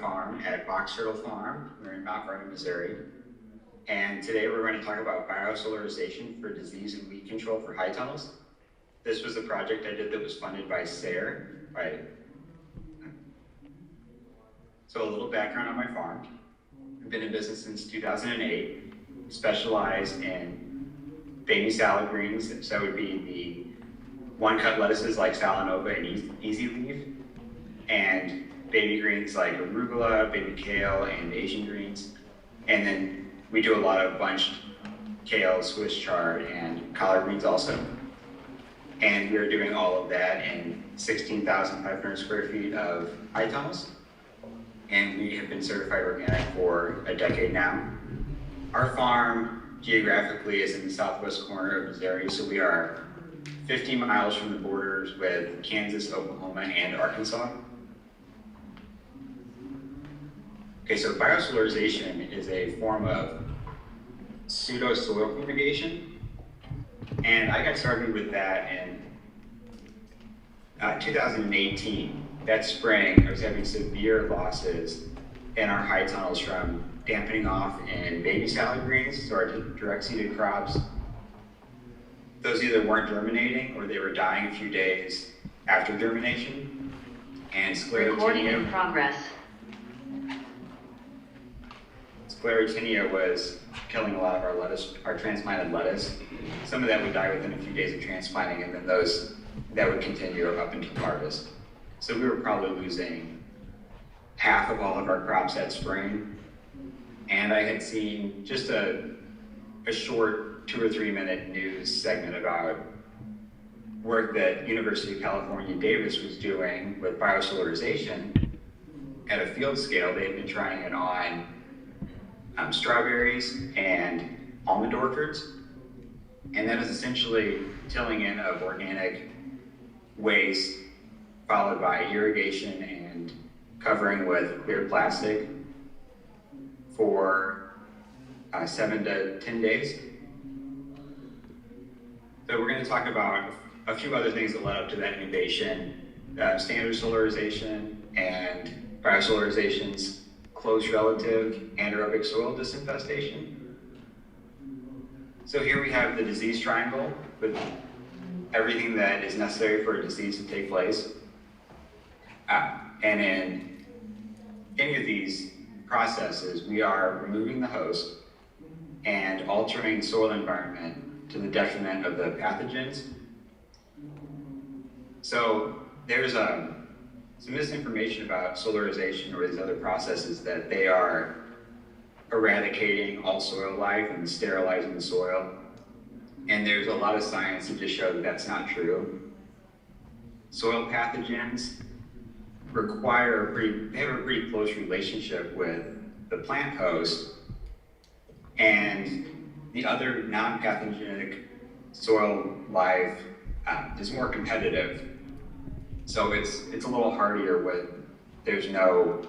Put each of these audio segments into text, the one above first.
Farm at Box Turtle Farm. We're in Mount Vernon, Missouri. And today we're going to talk about biosolarization for disease and weed control for high tunnels. This was a project I did that was funded by SARE. So a little background on my farm. I've been in business since 2008, specialized in baby salad greens. So that would be the one-cut lettuces like Salanova and Easy Leaf, and baby greens like arugula, baby kale, and Asian greens. And then we do a lot of bunched kale, Swiss chard, and collard greens also. And we're doing all of that in 16,500 square feet of high tunnels. And we have been certified organic for a decade now. Our farm geographically is in the southwest corner of Missouri, so we are 50 miles from the borders with Kansas, Oklahoma, and Arkansas. Okay, so biosolarization is a form of pseudo soil fumigation, and I got started with that in 2018. That spring, I was having severe losses in our high tunnels from dampening off in baby salad greens, so our direct seeded crops. Those either weren't germinating or they were dying a few days after germination. And Recording in progress. Sclerotinia was killing a lot of our lettuce, our transplanted lettuce. Some of that would die within a few days of transplanting, and then that would continue up until harvest. So we were probably losing half of all of our crops that spring. And I had seen just a short 2 or 3 minute news segment about work that University of California, Davis was doing with biosolarization at a field scale. They had been trying it on strawberries and almond orchards. And that is essentially tilling in of organic waste followed by irrigation and covering with clear plastic for 7 to 10 days. So we're going to talk about a few other things that led up to that innovation, standard solarization and biosolarization's close relative anaerobic soil disinfestation. So here we have the disease triangle with everything that is necessary for a disease to take place. And in any of these processes, we are removing the host and altering the soil environment to the detriment of the pathogens. So there's some misinformation about solarization or these other processes, that they are eradicating all soil life and sterilizing the soil. And there's a lot of science to just show that that's not true. Soil pathogens they have a pretty close relationship with the plant host, and the other non-pathogenic soil life is more competitive. So it's a little hardier when there's no,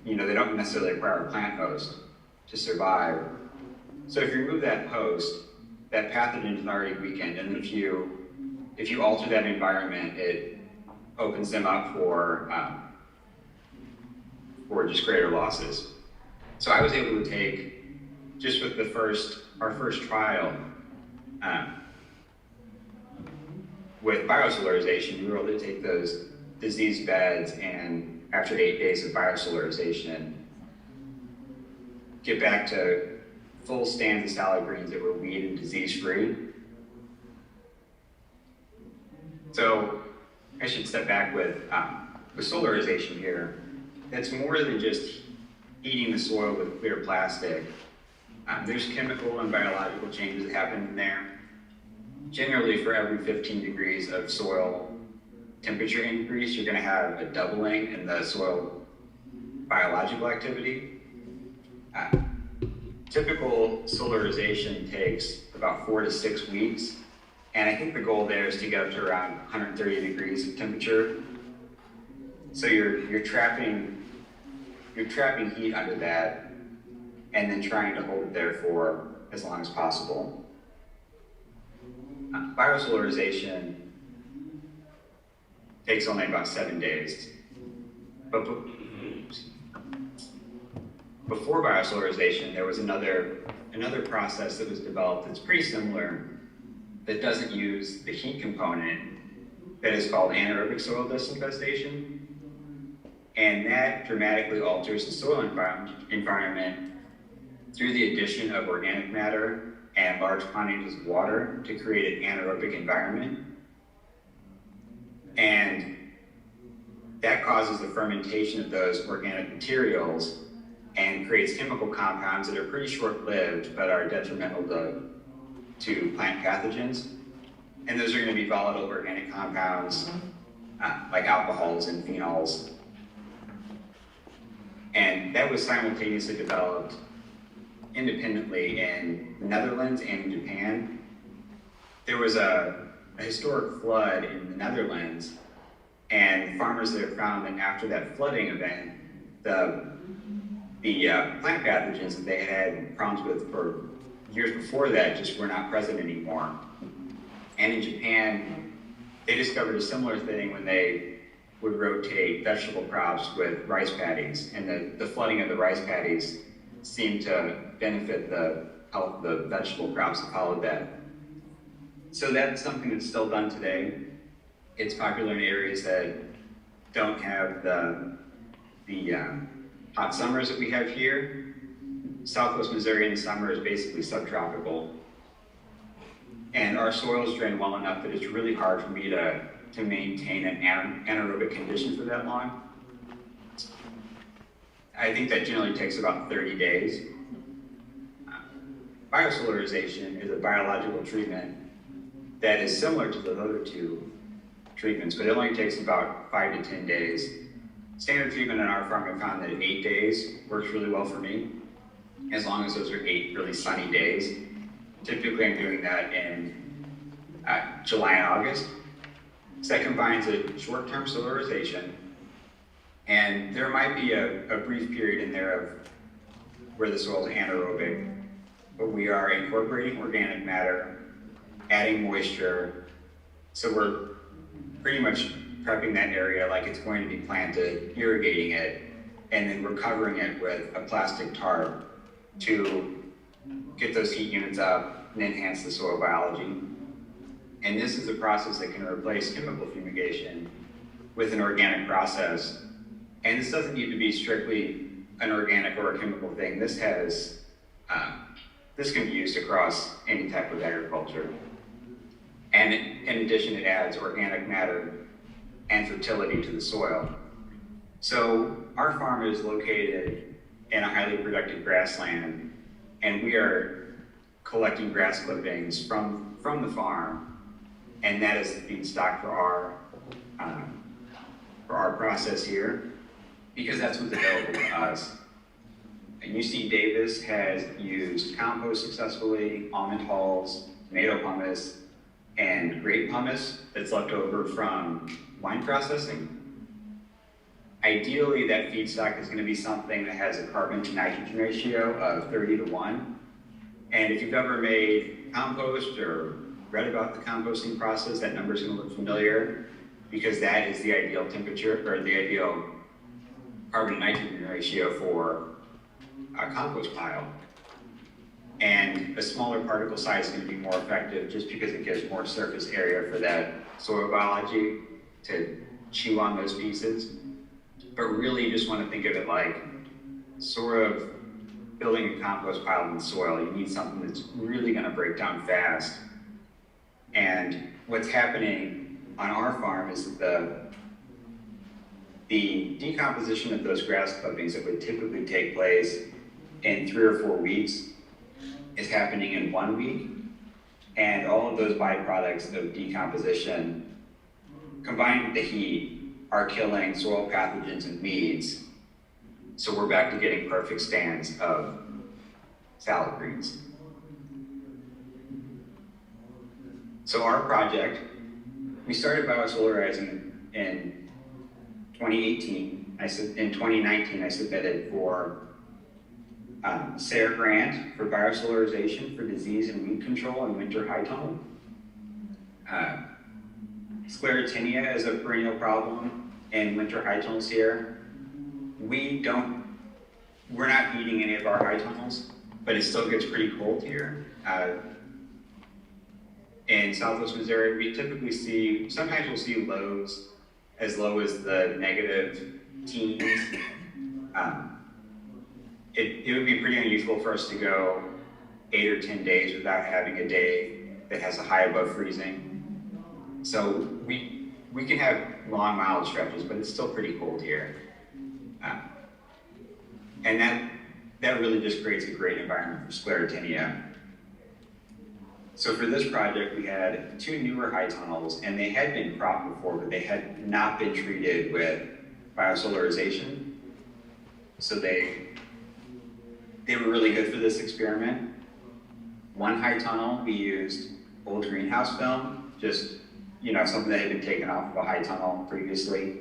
they don't necessarily require a plant host to survive. So if you remove that host, that pathogen is already weakened, and if you alter that environment, it opens them up for just greater losses. So I was able to take, just with our first trial with biosolarization, we were able to take those diseased beds and after 8 days of biosolarization, get back to full stands of salad greens that were weed and disease free. So I should step back with solarization here. It's more than just heating the soil with clear plastic. There's chemical and biological changes that happen in there. Generally, for every 15 degrees of soil temperature increase, you're going to have a doubling in the soil biological activity. Typical solarization takes about 4 to 6 weeks. And I think the goal there is to get up to around 130 degrees of temperature. So you're trapping heat under that, and then trying to hold it there for as long as possible. Biosolarization takes only about 7 days. But Before biosolarization, there was another process that was developed that's pretty similar, that doesn't use the heat component, that is called anaerobic soil disinfestation. And that dramatically alters the soil environment through the addition of organic matter and large quantities of water to create an anaerobic environment. And that causes the fermentation of those organic materials and creates chemical compounds that are pretty short-lived but are detrimental to plant pathogens. And those are going to be volatile organic compounds like alcohols and phenols. And that was simultaneously developed independently in the Netherlands and in Japan. There was a historic flood in the Netherlands, and farmers there found that after that flooding event, the plant pathogens that they had problems with for years before that just were not present anymore. And in Japan, they discovered a similar thing when they would rotate vegetable crops with rice paddies, and the flooding of the rice paddies seemed to benefit the health of the vegetable crops that followed that. So that's something that's still done today. It's popular in areas that don't have the hot summers that we have here. Southwest Missouri in the summer is basically subtropical. And our soils drain well enough that it's really hard for me to maintain an anaerobic condition for that long. I think that generally takes about 30 days. Biosolarization is a biological treatment that is similar to the other two treatments, but it only takes about 5 to 10 days. Standard treatment on our farm, I found that 8 days works really well for me, as long as those are 8 really sunny days. Typically, I'm doing that in July and August. So that combines a short-term solarization, and there might be a brief period in there of where the soil is anaerobic, but we are incorporating organic matter, adding moisture, so we're pretty much prepping that area like it's going to be planted, irrigating it, and then we're covering it with a plastic tarp to get those heat units up and enhance the soil biology. And this is a process that can replace chemical fumigation with an organic process. And this doesn't need to be strictly an organic or a chemical thing. This can be used across any type of agriculture. And in addition, it adds organic matter and fertility to the soil. So our farm is located in a highly productive grassland, and we are collecting grass clippings from the farm, and that is the feedstock for our process here, because that's what's available to us. And UC Davis has used compost successfully, almond hulls, tomato pumice, and grape pumice that's left over from wine processing. Ideally, that feedstock is going to be something that has a carbon to nitrogen ratio of 30 to 1. And if you've ever made compost or read about the composting process, that number is going to look familiar, because that is the ideal temperature or the ideal carbon to nitrogen ratio for a compost pile. And a smaller particle size is going to be more effective just because it gives more surface area for that soil biology to chew on those pieces. But really, you just want to think of it like sort of building a compost pile in the soil. You need something that's really going to break down fast. And what's happening on our farm is that the decomposition of those grass clippings that would typically take place in 3 or 4 weeks is happening in 1 week. And all of those byproducts of decomposition, combined with the heat, are killing soil pathogens and weeds. So we're back to getting perfect stands of salad greens. So our project, we started biosolarizing in 2018. In 2019, I submitted for SARE grant for biosolarization for disease and weed control in winter high tunnel. Sclerotinia is a perennial problem in winter high tunnels here. we're not heating any of our high tunnels, but it still gets pretty cold here. In Southwest Missouri, we typically see, sometimes we'll see lows as low as the negative teens. It would be pretty unusual for us to go 8 or 10 days without having a day that has a high above freezing. So we can have long, mild stretches, but it's still pretty cold here. And that really just creates a great environment for sclerotinia. So for this project, we had 2 newer high tunnels, and they had been cropped before, but they had not been treated with biosolarization. So they were really good for this experiment. One high tunnel, we used old greenhouse film, just something that had been taken off of a high tunnel previously,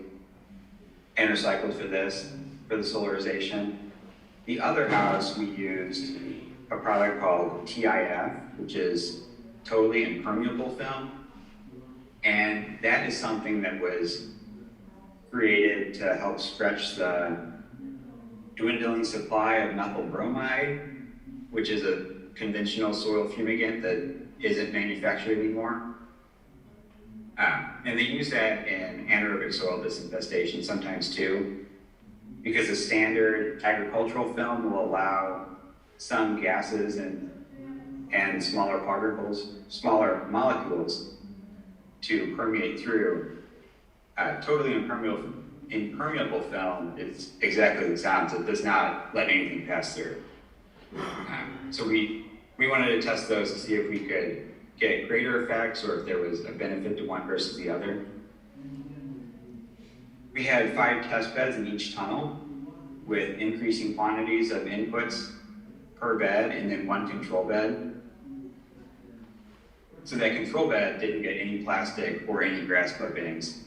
and recycled for the solarization. The other house, we used a product called TIF, which is totally impermeable film. And that is something that was created to help stretch the dwindling supply of methyl bromide, which is a conventional soil fumigant that isn't manufactured anymore. And they use that in anaerobic soil disinfestation sometimes too, because a standard agricultural film will allow some gases and smaller particles, smaller molecules to permeate through. Totally impermeable film is exactly the sounds. It does not let anything pass through. So we wanted to test those to see if we could get greater effects or if there was a benefit to one versus the other. We had 5 test beds in each tunnel with increasing quantities of inputs per bed and then 1 control bed. So that control bed didn't get any plastic or any grass clippings.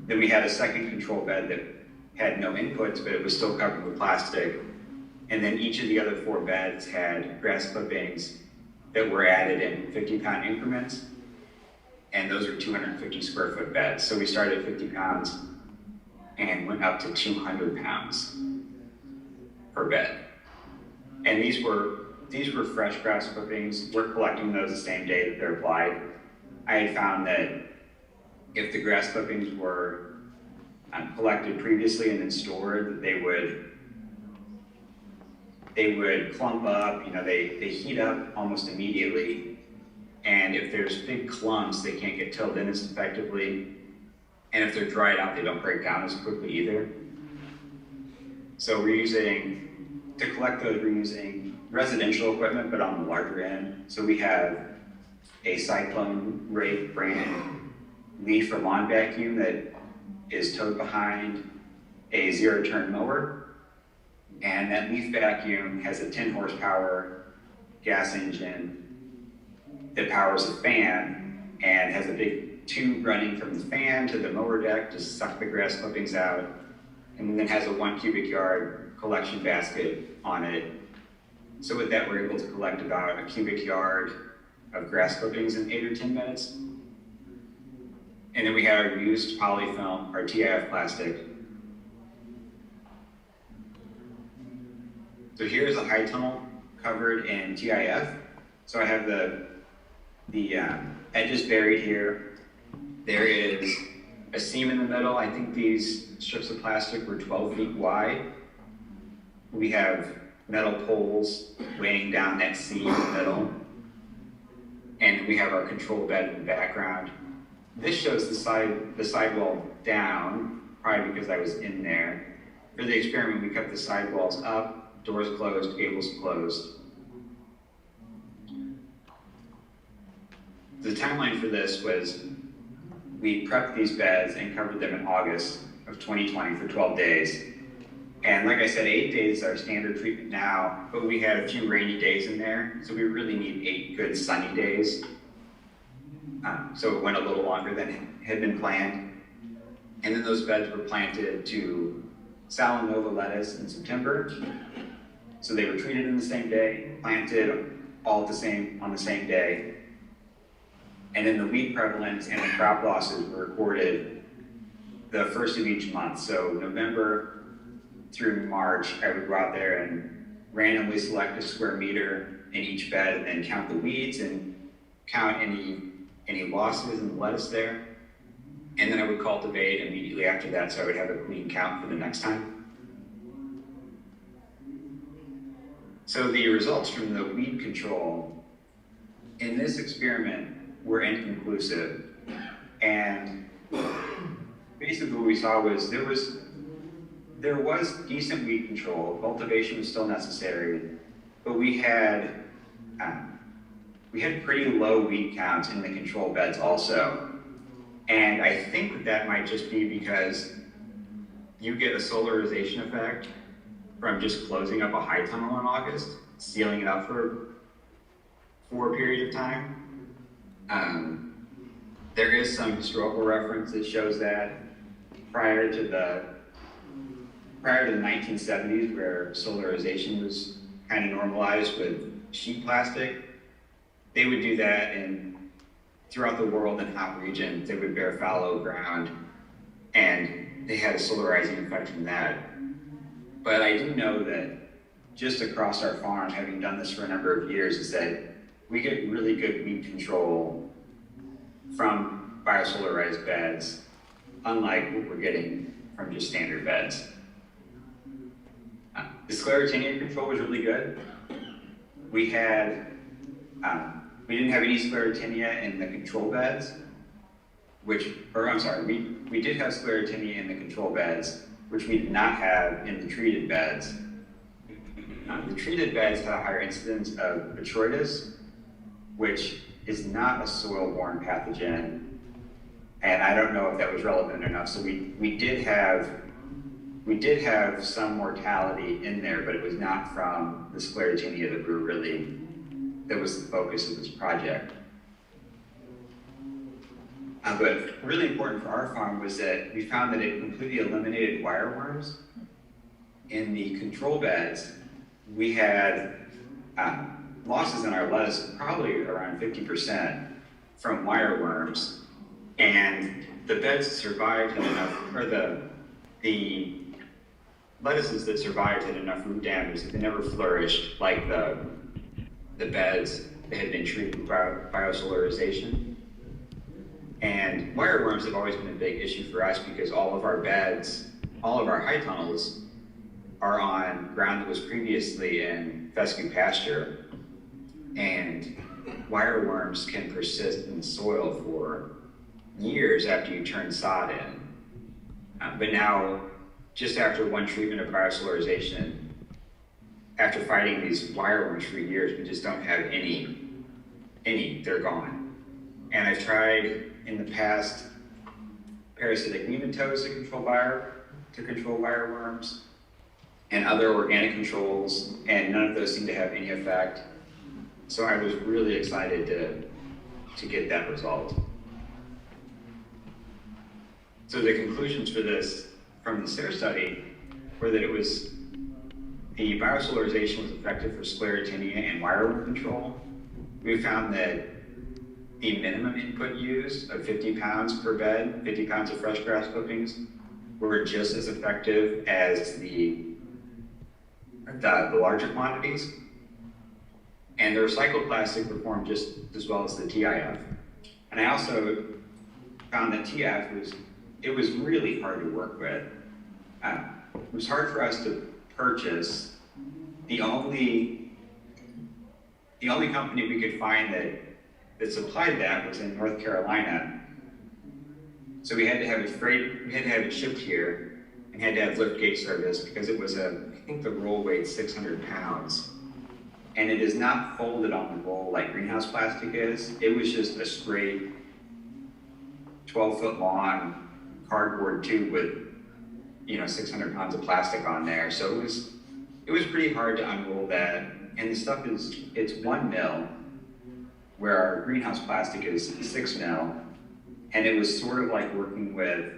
Then we had a second control bed that had no inputs, but it was still covered with plastic. And then each of the other 4 beds had grass clippings that were added in 50-pound increments. And those are 250 square foot beds. So we started at 50 pounds and went up to 200 pounds per bed. And these were fresh grass clippings. We're collecting those the same day that they're applied. I had found that if the grass clippings were collected previously and then stored, they would clump up. They heat up almost immediately. And if there's big clumps, they can't get tilled in as effectively. And if they're dried out, they don't break down as quickly either. So to collect those, we're using residential equipment, but on the larger end. So we have a Cyclone Rake brand lead for lawn vacuum that is towed behind a 0-turn mower. And that leaf vacuum has a 10 horsepower gas engine that powers a fan and has a big tube running from the fan to the mower deck to suck the grass clippings out, and then has a 1 cubic yard collection basket on it. So with that, we're able to collect about a cubic yard of grass clippings in 8 or 10 minutes. And then we have our used polyfilm, our TIF plastic. So here's a high tunnel covered in TIF. So I have the edges buried here. There is a seam in the middle. I think these strips of plastic were 12 feet wide. We have metal poles weighing down that seam in the middle. And we have our control bed in the background. This shows the sidewall down, probably because I was in there. For the experiment, we kept the sidewalls up, doors closed, gables closed. The timeline for this was we prepped these beds and covered them in August of 2020 for 12 days. And like I said, 8 days is our standard treatment now, but we had a few rainy days in there, so we really need 8 good sunny days. So it went a little longer than had been planned. And then those beds were planted to Salanova lettuce in September. So they were treated in the same day, planted all on the same day. And then the weed prevalence and the crop losses were recorded the first of each month. So November through March, I would go out there and randomly select a square meter in each bed and then count the weeds and count any losses in the lettuce there. And then I would cultivate immediately after that, so I would have a clean count for the next time. So the results from the weed control in this experiment were inconclusive. And basically what we saw was there was decent weed control. Cultivation was still necessary, but we had pretty low weed counts in the control beds also. And I think that might just be because you get a solarization effect from just closing up a high tunnel in August, sealing it up for a period of time. There is some historical reference that shows that prior to the 1970s, where solarization was kind of normalized with sheet plastic, they would do that throughout the world in hot regions. They would bear fallow ground, and they had a solarizing effect from that. But I do know that just across our farm, having done this for a number of years, is that we get really good weed control from biosolarized beds, unlike what we're getting from just standard beds. The sclerotinia control was really good. We didn't have any sclerotinia in the control beds, we did have sclerotinia in the control beds, which we did not have in the treated beds. The treated beds had a higher incidence of Botrytis, which is not a soil-borne pathogen, and I don't know if that was relevant enough. So we did have some mortality in there, but it was not from the sclerotinia that was the focus of this project. But really important for our farm was that we found that it completely eliminated wireworms. In the control beds, we had losses in our lettuce probably around 50% from wireworms, and the beds survived had enough, or the lettuces that survived had enough root damage that they never flourished like the beds that had been treated with biosolarization. And wireworms have always been a big issue for us because all of our beds, all of our high tunnels are on ground that was previously in fescue pasture, and wireworms can persist in the soil for years after you turn sod in. But now, just after one treatment of biosolarization, after fighting these wireworms for years, we just don't have any, they're gone. And I've tried in the past parasitic nematodes to control wireworms, and other organic controls, and none of those seem to have any effect. So I was really excited to get that result. So the conclusions for this from the SARE study were that the biosolarization was effective for sclerotinia and wireworm control. We found that the minimum input used of 50 pounds per bed, 50 pounds of fresh grass clippings, were just as effective as the larger quantities. And the recycled plastic performed just as well as the TIF. And I also found that TIF was really hard to work with. It was hard for us to purchase. The only company we could find that supplied that was in North Carolina. So we had to have it shipped here, and had to have liftgate service because it was I think the roll weighed 600 pounds. And it is not folded on the roll like greenhouse plastic is. It was just a straight 12-foot long cardboard tube with 600 pounds of plastic on there. So it was pretty hard to unroll that. And the stuff it's 1 mil, where our greenhouse plastic is 6 mil. And it was sort of like working with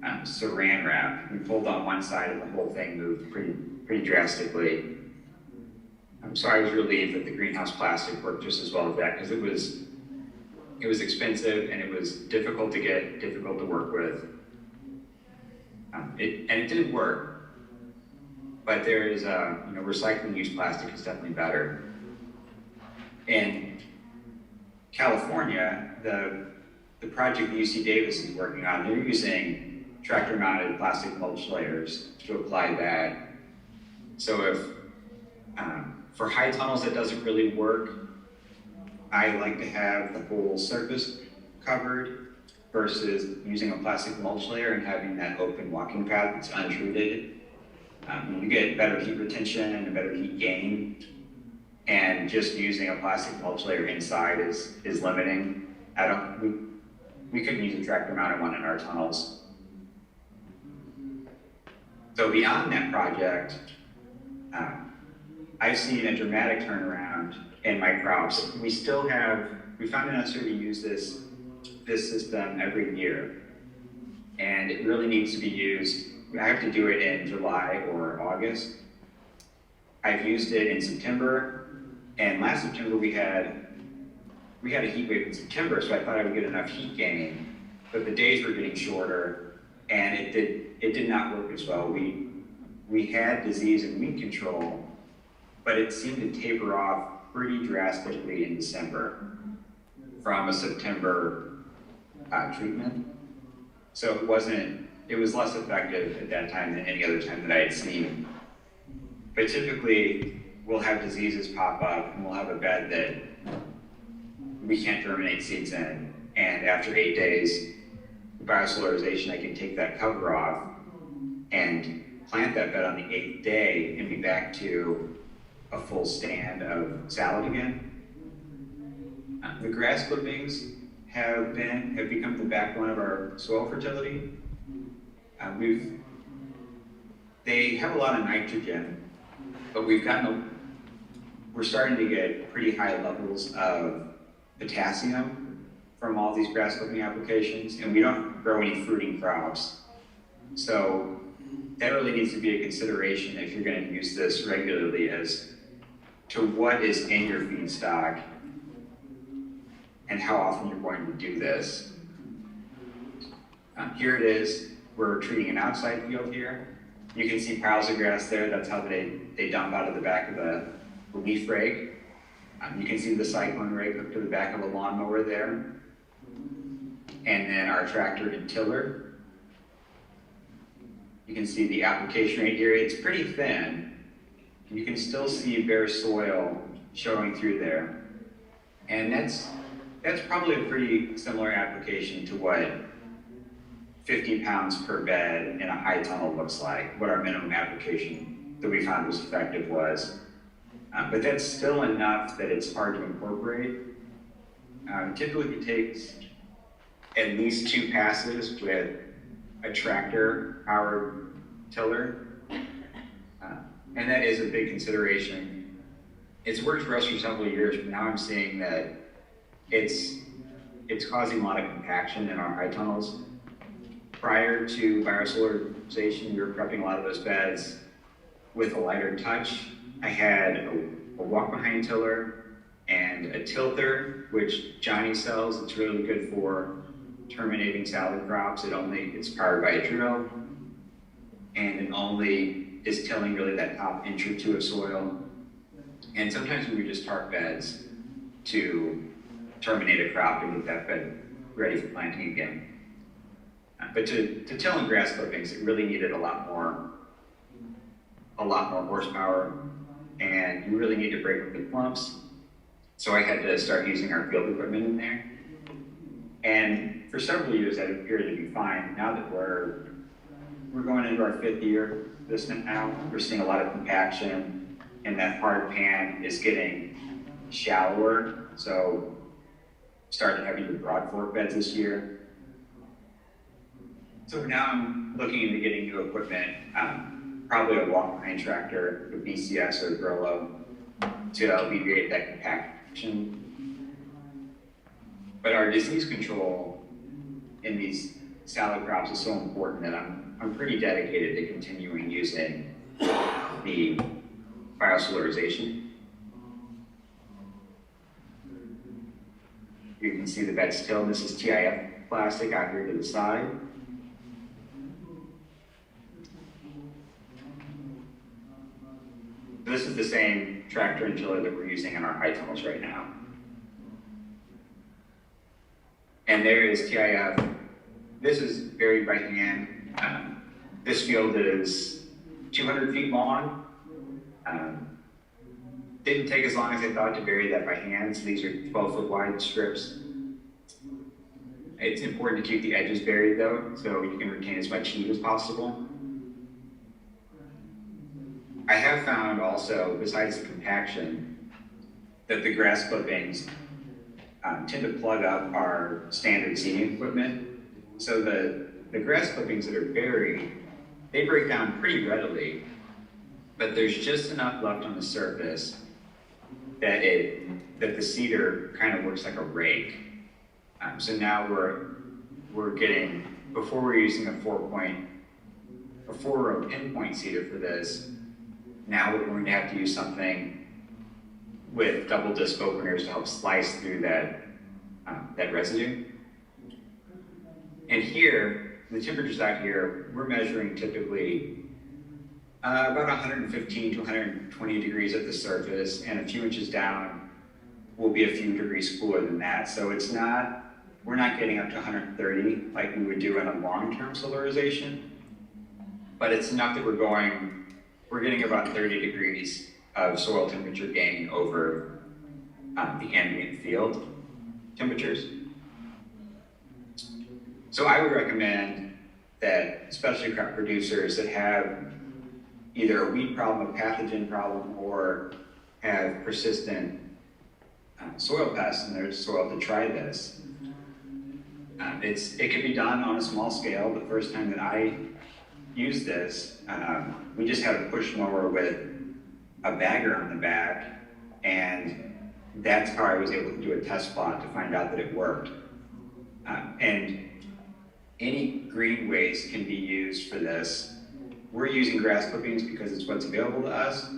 saran wrap. We pulled on one side and the whole thing moved pretty drastically. So I was relieved that the greenhouse plastic worked just as well as that, because it was expensive and it was difficult to get, difficult to work with. And it did work. but there is recycling use plastic is definitely better. In California, the project UC Davis is working on, they're using tractor-mounted plastic mulch layers to apply that. So if for high tunnels that doesn't really work, I like to have the whole surface covered versus using a plastic mulch layer and having that open walking path that's untreated. You get better heat retention and a better heat gain, and just using a plastic mulch layer inside is limiting. We couldn't use a tractor mounted one in our tunnels. So beyond that project, I've seen a dramatic turnaround in my crops. We found it necessary to use this system every year, and it really needs to be used. I have to do it in July or August. I've used it in September, and last September we had a heat wave in September, so I thought I would get enough heat gain, but the days were getting shorter, and it did not work as well. We had disease and weed control, but it seemed to taper off pretty drastically in December from a September treatment. So it was less effective at that time than any other time that I had seen. But typically, we'll have diseases pop up and we'll have a bed that we can't germinate seeds in. And after 8 days, biosolarization, I can take that cover off and plant that bed on the 8th day and be back to a full stand of salad again. The grass clippings have become the backbone of our soil fertility. They have a lot of nitrogen, but we're starting to get pretty high levels of potassium from all these grass clipping applications, and we don't grow any fruiting crops. So that really needs to be a consideration if you're going to use this regularly, as to what is in your feedstock and how often you're going to do this. Here it is. We're treating an outside field here. You can see piles of grass there. That's how they dump out of the back of the leaf rake. You can see the cyclone rake up to the back of a lawnmower there. And then our tractor and tiller. You can see the application rate here. It's pretty thin. You can still see bare soil showing through there. And that's probably a pretty similar application to what 50 pounds per bed in a high tunnel looks like, what our minimum application that we found was effective was. But that's still enough that it's hard to incorporate. Typically it takes at least 2 passes with a tractor-powered tiller. And that is a big consideration. It's worked for us for several years, but now I'm seeing that it's causing a lot of compaction in our high tunnels. Prior to biosolarization, we were prepping a lot of those beds with a lighter touch. I had a walk-behind tiller and a tilter, which Johnny sells. It's really good for terminating salad crops. It's powered by a drill, and it only is tilling really that top inch or two of soil. And sometimes we would just tarp beds to terminate a crop and get that bed ready for planting again. But to till in grass clippings, it really needed a lot more horsepower, and you really need to break up the clumps. So I had to start using our field equipment in there. And for several years that appeared to be fine. Now that we're going into our 5th year this now, we're seeing a lot of compaction, and that hard pan is getting shallower. So started having the broad fork beds this year. So now I'm looking into getting new equipment, probably a walk-behind tractor, a BCS or a Grollo, to alleviate that compaction. But our disease control in these salad crops is so important that I'm pretty dedicated to continuing using the biosolarization. You can see the bed still. This is TIF plastic out here to the side. this is the same tractor and tiller that we're using in our high tunnels right now. And there is TIF. This is buried by hand. This field is 200 feet long. Didn't take as long as I thought to bury that by hand. So these are 12-foot wide strips. It's important to keep the edges buried though, so you can retain as much heat as possible. I have found also, besides the compaction, that the grass clippings tend to plug up our standard seeding equipment. So the grass clippings that are buried, they break down pretty readily, but there's just enough left on the surface that the seeder kind of works like a rake. So now we're getting, before we're using a 4-row pinpoint seeder for this, now we're going to have to use something with double disc openers to help slice through that residue. And here, the temperatures out here, we're measuring typically about 115 to 120 degrees at the surface, and a few inches down will be a few degrees cooler than that. So it's not, we're not getting up to 130 like we would do in a long-term solarization, but it's enough that we're getting about 30 degrees of soil temperature gain over the ambient field temperatures. So I would recommend that, especially crop producers that have either a weed problem, a pathogen problem, or have persistent soil pests in their soil, to try this. It can be done on a small scale. The first time that I used this, we just had a push mower with a bagger on the back, and that's how I was able to do a test plot to find out that it worked. And any green waste can be used for this. We're using grass clippings because it's what's available to us.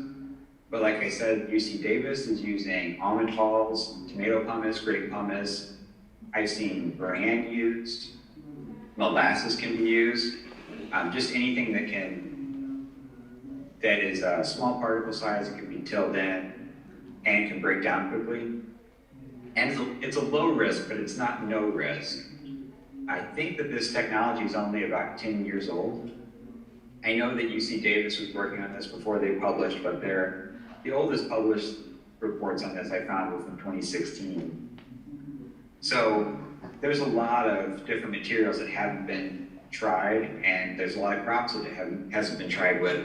But like I said, UC Davis is using almond hulls, tomato pumice, grape pumice. I've seen bran used. Molasses can be used. Just anything that is a small particle size, it can be tilled in and can break down quickly. And it's a low risk, but it's not no risk. I think that this technology is only about 10 years old. I know that UC Davis was working on this before they published, but the oldest published reports on this I found were from 2016. So there's a lot of different materials that haven't been tried, and there's a lot of crops that hasn't been tried with.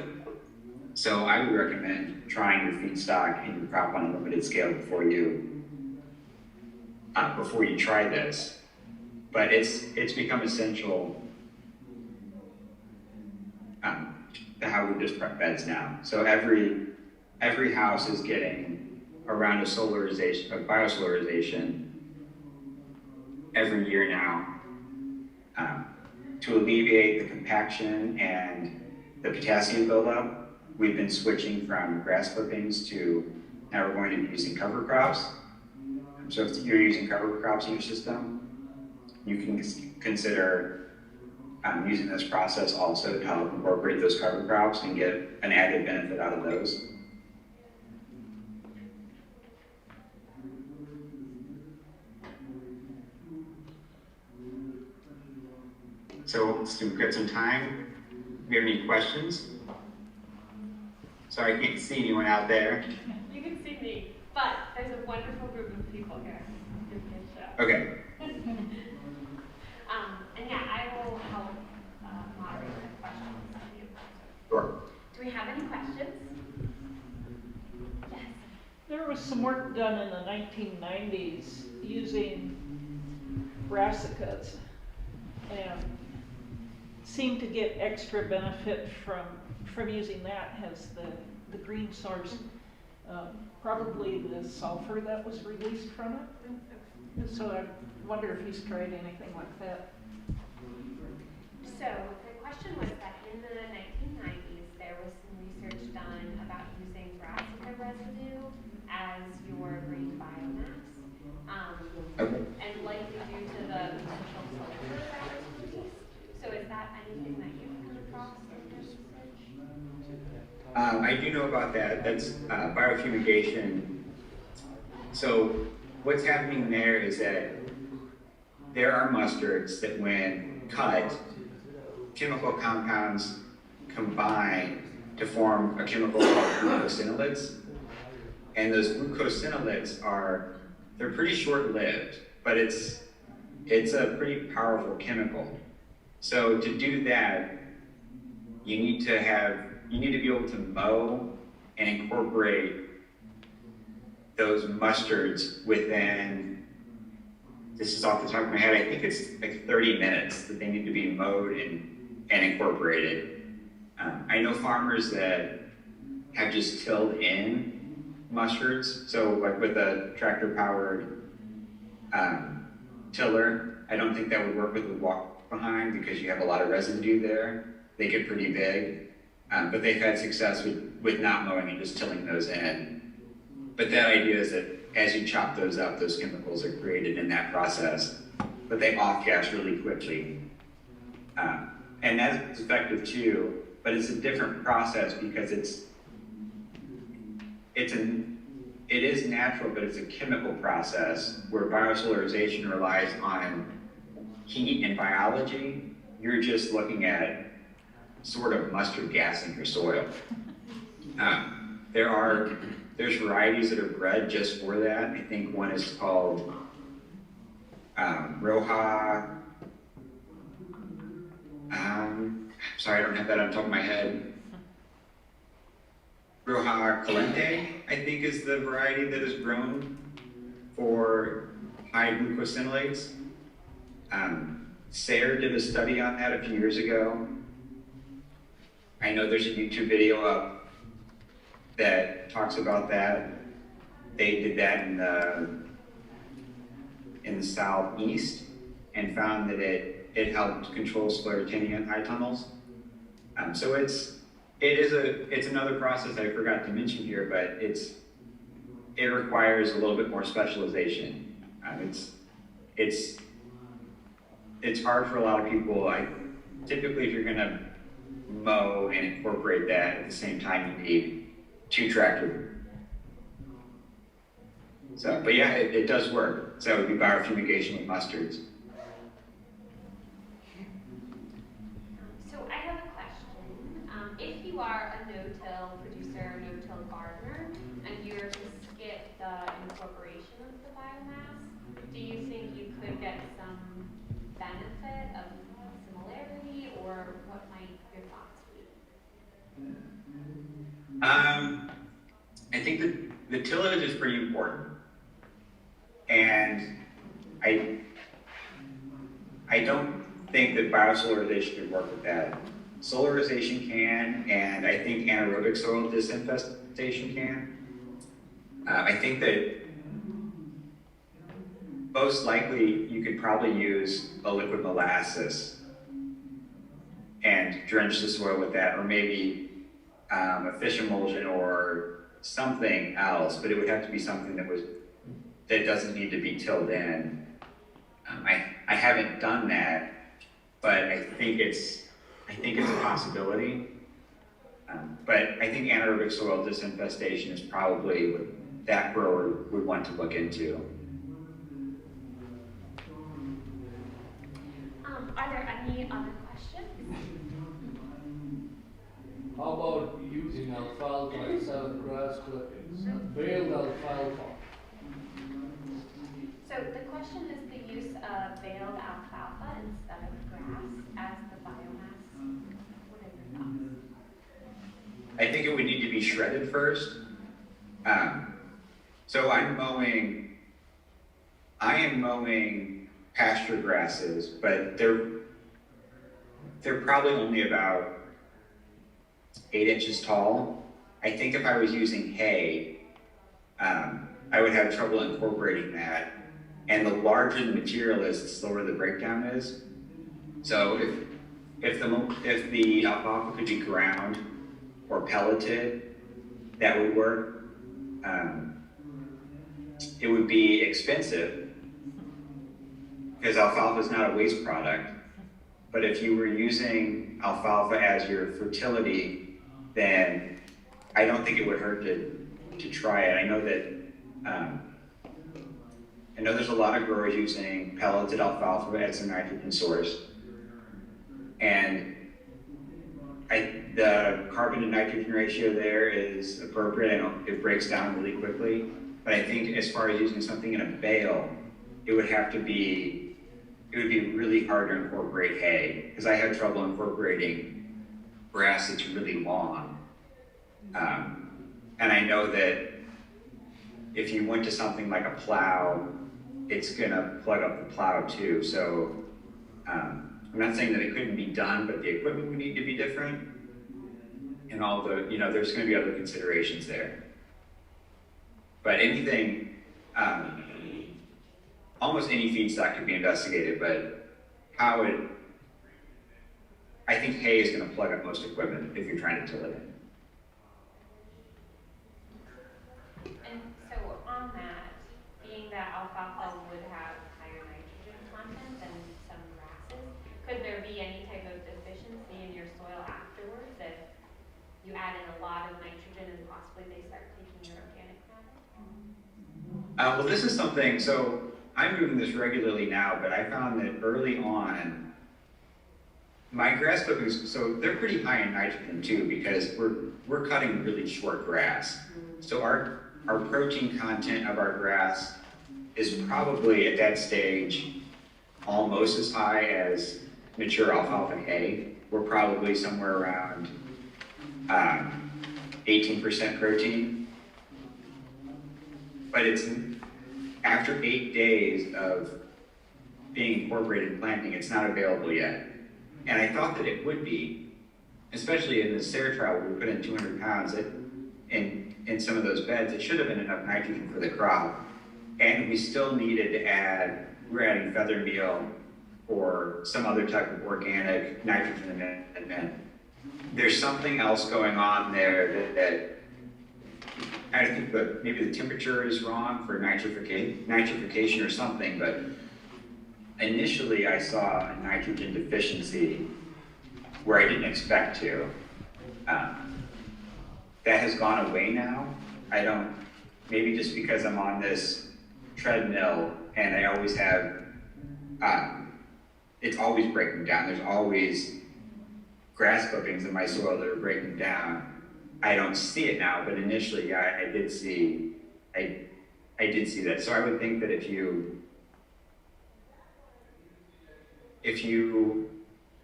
So I would recommend trying your feedstock in your crop on a limited scale before you try this. But it's become essential to how we just prep beds now. So every house is getting around a biosolarization every year now to alleviate the compaction and the potassium buildup. We've been switching from grass clippings to now we're going to be using cover crops. So if you're using cover crops in your system, you can consider using this process also to help incorporate those cover crops and get an added benefit out of those. So let's get some time. Do you have any questions? Sorry, I can't see anyone out there. You can see me, but there's a wonderful group of people here. Okay. And yeah, I will help moderate the questions. Sure. Do we have any questions? Yes. There was some work done in the 1990s using brassicas and seemed to get extra benefit from using that as the green source. Probably the sulfur that was released from it. So I wonder if he's tried anything like that. So the question was that in the 1990s, there was some research done about using brassica residue as your green biomass. Okay. And likely due to the potential sulfur that was released. So is that anything that you've come across in your research? I do know about that. That's biofumigation. So what's happening there is that there are mustards that when cut, chemical compounds combine to form a chemical called glucosinolates. And those glucosinolates they're pretty short-lived, but it's a pretty powerful chemical. So to do that, you need to be able to mow and incorporate those mustards within, this is off the top of my head, I think it's like 30 minutes that they need to be mowed and incorporated. I know farmers that have just tilled in mustards, so like with a tractor-powered tiller, I don't think that would work with a walk-behind because you have a lot of residue there. They get pretty big, but they've had success with not mowing and just tilling those in. But that idea is that as you chop those up, those chemicals are created in that process, but they off-gas really quickly. And that's effective too, but it's a different process because it is natural, but it's a chemical process where biosolarization relies on heat and biology. You're just looking at sort of mustard gas in your soil. There's varieties that are bred just for that. I think one is called Roja. Sorry, I don't have that on top of my head. Roja Calente, I think, is the variety that is grown for high glucosinolates. Sayre did a study on that a few years ago. I know there's a YouTube video up that talks about that. They did that in the southeast and found that it helped control sclerotinia in high tunnels. So it's another process I forgot to mention here, but it requires a little bit more specialization. It's hard for a lot of people. Typically, if you're going to mow and incorporate that at the same time, you need 2 tractors. So, but yeah, it does work. So it would be biofumigation with mustards. So I have a question. If you are a no-till producer, no-till gardener, and you're to skip the incorporation of the biomass, do you think you could get some benefit of similarity, or what might your thoughts be? I think that the tillage is pretty important. And I don't think that biosolarization could work with that. Solarization can, and I think anaerobic soil disinfestation can. I think that most likely you could probably use a liquid molasses and drench the soil with that, or maybe a fish emulsion or something else, but it would have to be something that doesn't need to be tilled in. I haven't done that, but I think it's a possibility. But I think anaerobic soil disinfestation is probably what that grower would want to look into. Are there any other questions? How about using alfalfa instead of grass clippings? Baled alfalfa. So the question is the use of baled alfalfa instead of grass as the biomass. What are your thoughts? I think it would need to be shredded first. So I am mowing pasture grasses, but they're probably only about 8 inches tall. I think if I was using hay, I would have trouble incorporating that. And the larger the material is, the slower the breakdown is. So if the alfalfa could be ground or pelleted, that would work. It would be expensive because alfalfa is not a waste product. But if you were using alfalfa as your fertility, then I don't think it would hurt to try it. I know that, I know there's a lot of growers using pelleted alfalfa as a nitrogen source. And the carbon to nitrogen ratio there is appropriate. I know it breaks down really quickly. But I think as far as using something in a bale, it would be really hard to incorporate hay, because I have trouble incorporating grass that's really long. And I know that if you went to something like a plow, it's gonna plug up the plow too. So I'm not saying that it couldn't be done, but the equipment would need to be different. And all the, there's gonna be other considerations there. But anything, almost any feedstock could be investigated, but I think hay is gonna plug up most equipment if you're trying to till it in. And so on that, being that alfalfa would have higher nitrogen content than some grasses, could there be any type of deficiency in your soil afterwards if you add in a lot of nitrogen and possibly they start taking your organic matter? Well, this is something, so I'm doing this regularly now, but I found that early on, my grass clippings, so they're pretty high in nitrogen too, because we're cutting really short grass. So our protein content of our grass is probably at that stage almost as high as mature alfalfa hay. We're probably somewhere around 18% protein. But it's after 8 days of being incorporated in planting, it's not available yet. And I thought that it would be, especially in the SARE trial where we put in 200 pounds in some of those beds. It should have been enough nitrogen for the crop. And we still needed to add, we're adding feather meal or some other type of organic nitrogen amendment. There's something else going on there that I think that maybe the temperature is wrong for nitrification or something, but initially I saw a nitrogen deficiency where I didn't expect to. That has gone away now. Maybe just because I'm on this treadmill and I always have, it's always breaking down. There's always grass clippings in my soil that are breaking down. I don't see it now, but initially, yeah, I did see that. So I would think that if you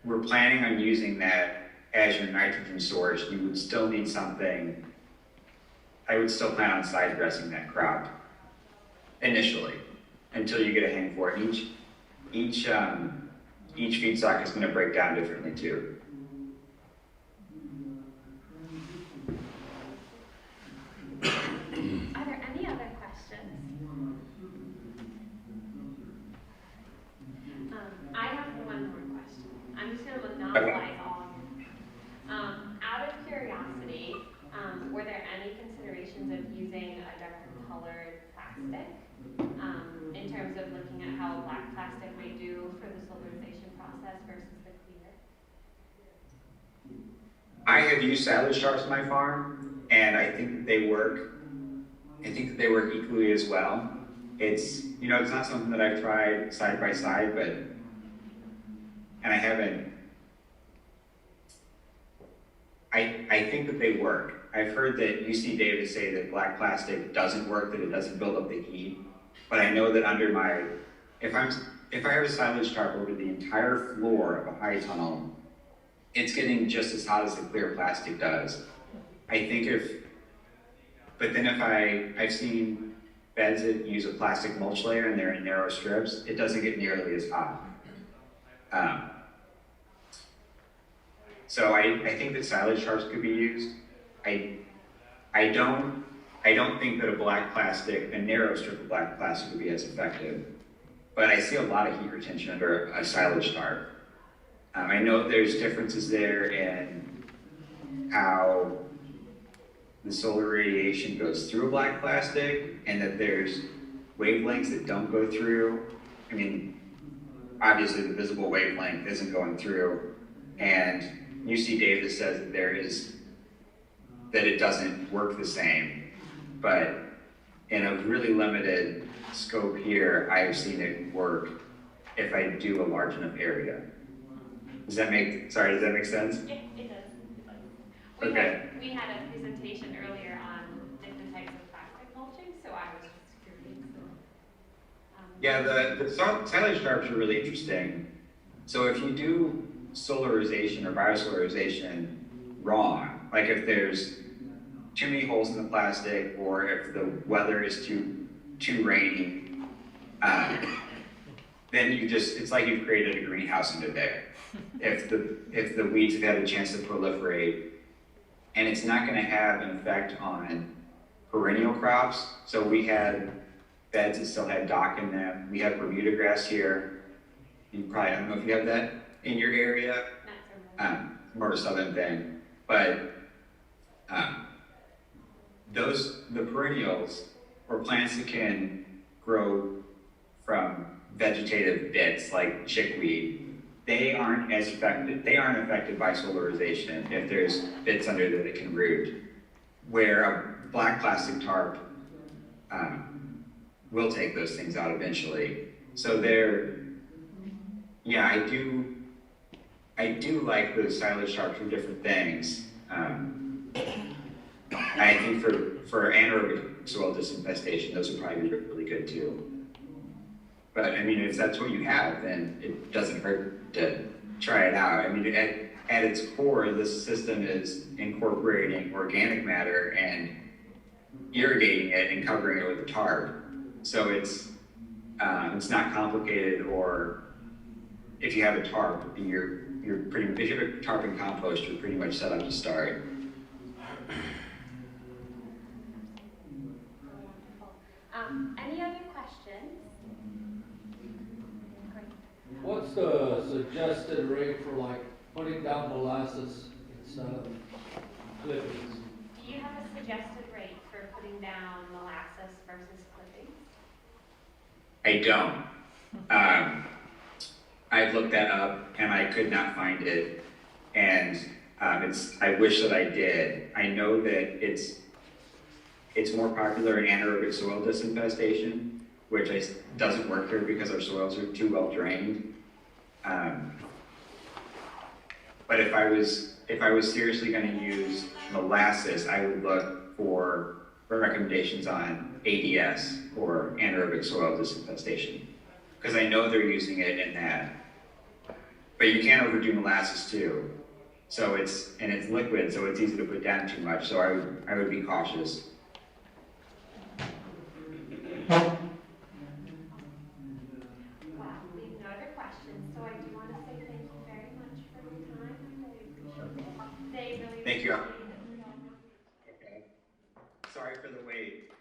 were planning on using that as your nitrogen source, you would still need something. I would still plan on side dressing that crop initially until you get a hang for it. Each feedstock is going to break down differently too. Are there any other questions? I have one more question. I'm just going to monopolize all of them. Out of curiosity, were there any considerations of using a darker colored plastic in terms of looking at how black plastic may do for the solarization process versus the clear? I have used silage tarps on my farm, and I think that they work. I think that they work equally as well. It's not something that I've tried side by side, and I haven't. I think that they work. I've heard that UC say that black plastic doesn't work, that it doesn't build up the heat. But I know that if I have a silage tarp over the entire floor of a high tunnel, it's getting just as hot as the clear plastic does. But then if I've seen beds that use a plastic mulch layer and they're in narrow strips, it doesn't get nearly as hot. So I think that silage tarps could be used. I don't think that a narrow strip of black plastic would be as effective, but I see a lot of heat retention under a silage tarp. I know there's differences there in how the solar radiation goes through a black plastic, and that there's wavelengths that don't go through. I mean, obviously the visible wavelength isn't going through, and UC Davis says that there is that it doesn't work the same. But in a really limited scope here, I've seen it work if I do a large enough area. Does that make sense? Yeah, it does. It does. Okay. We had a presentation earlier on different types of plastic mulching, so I was just curious. Yeah, the silage tarps are really interesting. So if you do solarization or biosolarization wrong, like if there's too many holes in the plastic, or if the weather is too rainy, then it's like you've created a greenhouse into there. If the weeds have had a chance to proliferate, and it's not going to have an effect on perennial crops. So we had beds that still had dock in them. We have Bermuda grass here. You probably, I don't know if you have that in your area. More of a southern thing, but the perennials, or plants that can grow from vegetative bits like chickweed, they aren't affected by solarization if there's bits under there that can root. Where a black plastic tarp will take those things out eventually. So yeah, I do like the silage tarps for different things. I think for anaerobic soil disinfestation, those would probably be really good too. But I mean, if that's what you have, then it doesn't hurt to try it out. I mean, at its core, this system is incorporating organic matter and irrigating it and covering it with a tarp. So it's not complicated. Or if you have a tarp, if you have a tarp and compost, you're pretty much set up to start. Any other questions? Great. What's the suggested rate for like putting down molasses instead of clippings? Do you have a suggested rate for putting down molasses versus clippings? I don't. I've looked that up and I could not find it. And I wish that I did. I know that it's more popular in anaerobic soil disinfestation, which doesn't work here because our soils are too well drained. But if I was seriously going to use molasses, I would look for recommendations on ADS, or anaerobic soil disinfestation, because I know they're using it in that. But you can't overdo molasses too. So it's liquid, so it's easy to put down too much. So I would be cautious. Wow, we have no other questions, so I do want to say thank you very much for your time. I really appreciate it. They really Thank you. appreciate it. Okay. Sorry for the wait.